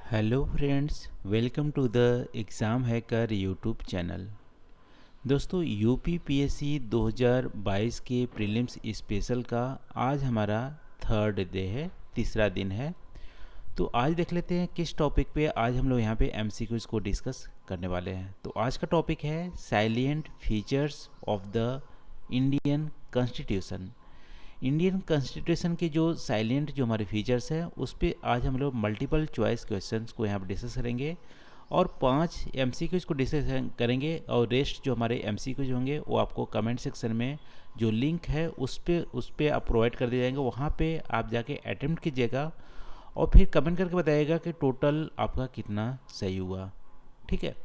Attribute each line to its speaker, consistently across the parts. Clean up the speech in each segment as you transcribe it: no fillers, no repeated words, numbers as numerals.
Speaker 1: Hello friends, welcome to the exam hacker YouTube channel. दोस्तों, UPPSC 2022 के prelims special का आज हमारा थर्ड डे है, तीसरा दिन है। तो आज देख लेते हैं किस टॉपिक पे आज हम लोग यहाँ पे एमसीक्यूज़ को डिस्कस करने वाले हैं। तो आज का टॉपिक है salient features of the Indian constitution. Indian constitution के जो साइलेंट जो हमारे फीचर्स हैं उस पर आज हम लोग मल्टीपल चॉइस क्वेश्चंस को यहाँ पर डिस्कस करेंगे और 5 एमसीक्यूज़ को डिस्कस करेंगे। और रेस्ट जो हमारे एमसीक्यूज़ होंगे वो आपको कमेंट सेक्शन में जो लिंक है उस पे आप प्रोवाइड कर दिए जाएंगे। वहाँ पे आप जाके अटेम्प्ट कीजिएगा और फिर कमेंट करके बताइएगा कि टोटल आपका कितना सही हुआ। ठीक है,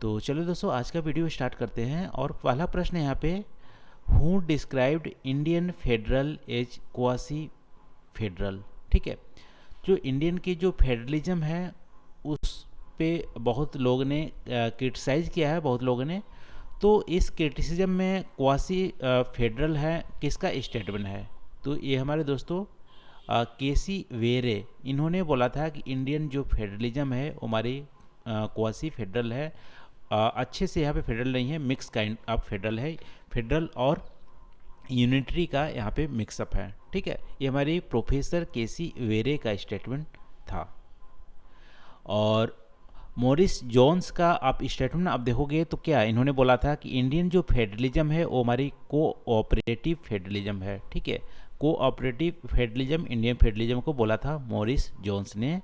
Speaker 1: तो चलो दोस्तों आज का वीडियो स्टार्ट करते हैं। और पहला प्रश्न यहाँ पे, who described Indian federal as quasi federal. ठीक है, जो इंडियन की जो फेडरलिज्म है उस पे बहुत लोगों ने क्रिटिसाइज़ किया है, बहुत लोगों ने। तो इस क्रिटिसिज्म में क्वासी फेडरल है किसका स्टेटमेंट है? तो ये हमारे दोस्तों केसी वेरे, इन्होंने बोला था कि इंडियन जो फेडरलिज्म है वो हमारी क्वासी फेडरल है। अच्छे से यहाँ पे फेडरल नहीं है, मिक्स काइंड ऑफ फेडरल है। फेडरल और यूनिटरी का यहाँ पे मिक्सअप है। ठीक है, ये हमारी प्रोफेसर केसी वेरे का स्टेटमेंट था। और मॉरिस जोन्स का आप स्टेटमेंट आप देखोगे तो क्या इन्होंने बोला था कि इंडियन जो फेडरलिज्म है वो हमारी कोऑपरेटिव फेडरलिज्म है। ठीक है, कोऑपरेटिव फेडरलिज्म इंडियन फेडरलिज्म को बोला था मॉरिस जोन्स ने।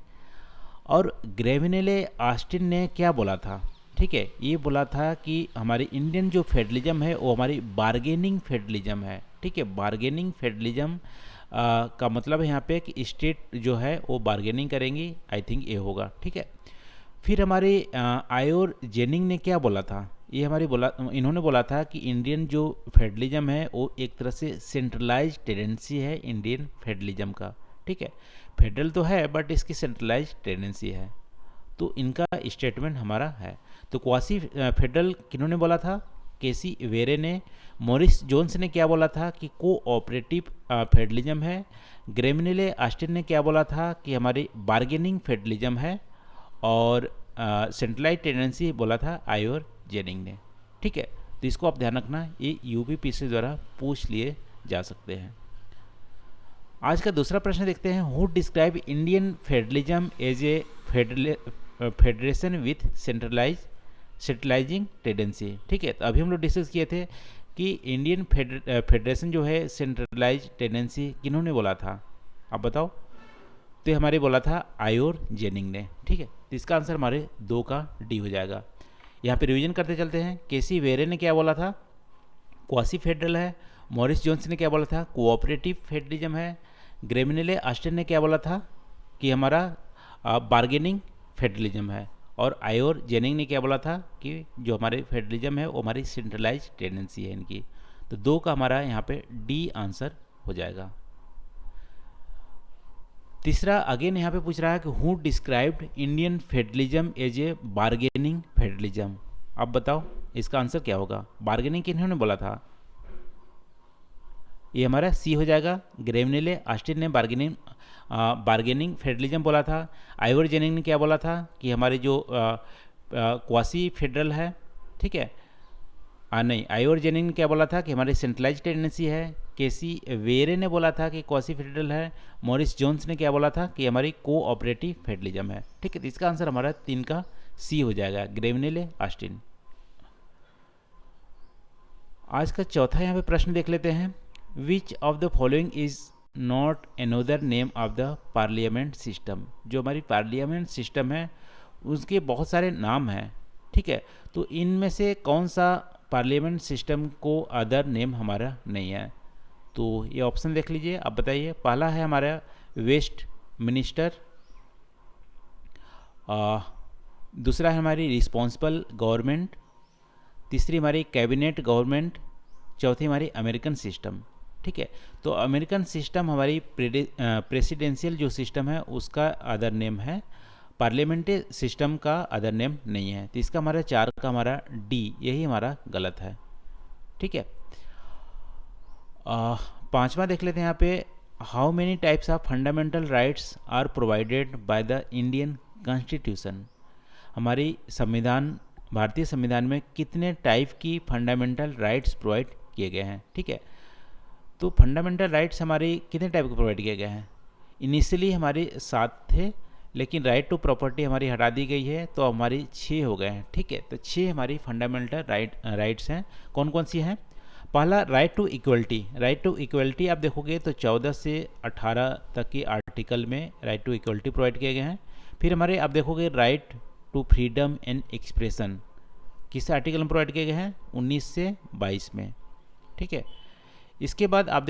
Speaker 1: और ग्रेविनेले आस्टिन ने क्या बोला था? ठीक है, ये बोला था कि हमारी इंडियन जो फेडरलिज्म है वो हमारी बार्गेनिंग फेडरलिज्म है। ठीक है, बार्गेनिंग फेडरलिज्म का मतलब है यहाँ पे कि स्टेट जो है वो बार्गेनिंग करेंगी। आई थिंक ये होगा। ठीक है, फिर हमारे आयोर जेनिंग ने क्या बोला था? ये इन्होंने बोला था कि इंडियन जो फेडरलिज्म है वो एक तरह से सेंट्रलाइज टेंडेंसी है इंडियन फेडरलिज्म का। ठीक है, फेडरल तो है बट इसकी सेंट्रलाइज टेंडेंसी है। तो इनका स्टेटमेंट हमारा है। तो क्वासी फेडरल किन्होंने बोला था? केसी वेरे ने। मॉरिस जोन्स ने क्या बोला था? कि कोऑपरेटिव फेडरलिज्म है। ग्रेमिनेले आस्टिन ने क्या बोला था? कि हमारी बार्गेनिंग फेडरलिज्म है। और सेंट्रलाइज टेंडेंसी बोला था आयोर जेनिंग ने। ठीक है, तो इसको आप ध्यान रखना, ये यूपीपीएससी द्वारा पूछ लिए जा सकते हैं। आज का दूसरा प्रश्न देखते हैं, who describe Indian federalism as a federation with centralising tendency. ठीक है, तो अभी हम लोग डिस्कस किए थे कि इंडियन फेडरेशन जो है सेंट्रलाइज टेंडेंसी किन्होंने बोला था? आप बताओ। तो हमारे बोला था आयोर जेनिंग ने। ठीक है, तो इसका आंसर हमारे 2 का डी हो जाएगा। यहाँ पे रिवीजन करते चलते हैं। केसी वेरे ने क्या बोला था? क्वासी फेडरल है। मॉरिस जोन्स ने क्या बोला था? कोऑपरेटिव फेडरलिज्म है। ग्रेमिनेले आस्टिन ने क्या बोला था? कि हमारा बार्गेनिंग फेडरलिज्म है। और आयोर जेनिंग ने क्या बोला था? कि जो हमारे फेडरलिज्म है वो हमारी सेंट्रलाइज टेंडेंसी है इनकी। तो 2 का हमारा यहाँ पे डी आंसर हो जाएगा। तीसरा अगेन यहाँ पे पूछ रहा है कि who described Indian federalism as a bargaining federalism. अब बताओ इसका आंसर क्या होगा? बार्गेनिंग किन्होंने बोला था? ये हमारा सी हो जाएगा। ग्रेविनेले आस्टिन ने बार्गेनिंग फेडरलिज्म बोला था। आइवर जेनिंग ने क्या बोला था? कि हमारे जो क्वासी फेडरल है। ठीक है, नहीं, आइवर जेनिंग ने क्या बोला था? कि हमारी सेंट्रलाइज टेंडेंसी है। केसी वेरे ने बोला था कि क्वासी फेडरल है। मॉरिस जोन्स ने क्या बोला था? कि हमारी कोऑपरेटिव फेडरलिज्म है। ठीक है, तो इसका आंसर हमारा 3 का सी हो जाएगा, ग्रेविनेले आस्टिन। आज का चौथा यहाँ पे प्रश्न देख लेते हैं। Which of the following is not another name of the parliament system. जो हमारी पार्लियामेंट सिस्टम है उसके बहुत सारे नाम हैं। ठीक है, तो इनमें से कौन सा पार्लियामेंट सिस्टम को अदर नेम हमारा नहीं है? तो ये ऑप्शन देख लीजिए, आप बताइए। पहला है हमारा वेस्ट मिनिस्टर। दूसरा है हमारी रिस्पॉन्सिबल गवर्नमेंट। तीसरी हमारी कैबिनेट गवर्नमेंट। चौथी हमारी अमेरिकन सिस्टम। ठीक है, तो अमेरिकन सिस्टम हमारी प्रेसिडेंशियल जो सिस्टम है उसका अदर नेम है। पार्लियामेंट्री सिस्टम का अदर नेम नहीं है। तो इसका हमारा 4 का हमारा डी, यही हमारा गलत है। ठीक है, पांचवा देख लेते हैं यहाँ पे, how many types of fundamental rights are provided by the Indian constitution, हमारी संविधान, भारतीय संविधान में कितने टाइप की फंडामेंटल राइट्स प्रोवाइड किए गए हैं। ठीक है, तो फंडामेंटल राइट्स हमारे कितने टाइप के प्रोवाइड किए गए हैं। इनिशियली हमारे 7 थे, लेकिन राइट टू प्रॉपर्टी हमारी हटा दी गई है, तो हमारी 6 हो गए हैं। ठीक है, तो 6 हमारी फंडामेंटल राइट्स हैं। कौन कौन सी हैं? पहला, right to equality. Right to equality आप देखोगे तो 14 से 18 तक की आर्टिकल में राइट टू इक्वलिटी प्रोवाइड किए गए हैं। फिर हमारे आप देखोगे right to freedom and expression, किस आर्टिकल में प्रोवाइड किए गए हैं? 19 से 22 में। ठीक है, इसके बाद आप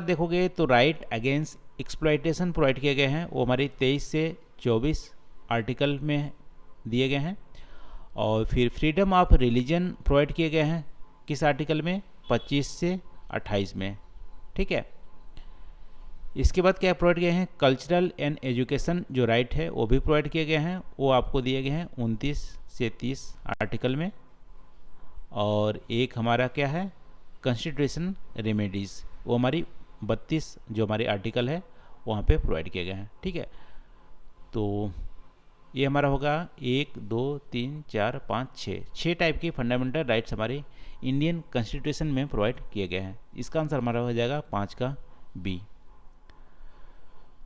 Speaker 1: देखोगे तो राइट अगेंस्ट एक्सप्लॉयटेशन प्रोवाइड किए गए हैं, वो हमारे 23 से 24 आर्टिकल में दिए गए हैं। और फिर फ्रीडम ऑफ रिलीजन प्रोवाइड किए गए हैं, किस आर्टिकल में? 25 से 28 में। ठीक है, इसके बाद क्या प्रोवाइड किए हैं? कल्चरल एंड एजुकेशन जो राइट है वो भी प्रोवाइड किए गए हैं, वो आपको दिए गए हैं 29 से 30 आर्टिकल में। और एक हमारा क्या है? कॉन्स्टिट्यूशन रेमेडीज़, वो हमारी 32 जो हमारी आर्टिकल है वहाँ पे प्रोवाइड किए गए हैं। ठीक है, तो ये हमारा होगा 1 2 3 4 5 6 टाइप की फंडामेंटल राइट्स हमारे इंडियन कॉन्स्टिट्यूशन में प्रोवाइड किए गए हैं। इसका आंसर हमारा हो जाएगा 5 का बी।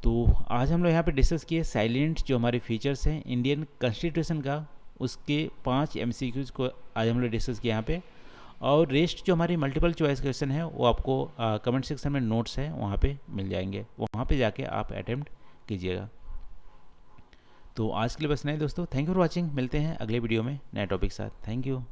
Speaker 1: तो आज हम लोग यहाँ पे डिस्कस किए साइलेंट जो हमारे फीचर्स हैं इंडियन कॉन्स्टिट्यूशन का, उसके 5 MCQs को आज हम लोग डिस्कस किए यहाँ पे। और रेस्ट जो हमारी मल्टीपल चॉइस क्वेश्चन है वो आपको कमेंट सेक्शन में नोट्स हैं वहाँ पे मिल जाएंगे, वहाँ पे जाके आप अटेम्प्ट कीजिएगा। तो आज के लिए बस नहीं दोस्तों, थैंक यू फॉर वॉचिंग। मिलते हैं अगले वीडियो में नए टॉपिक के साथ। Thank you.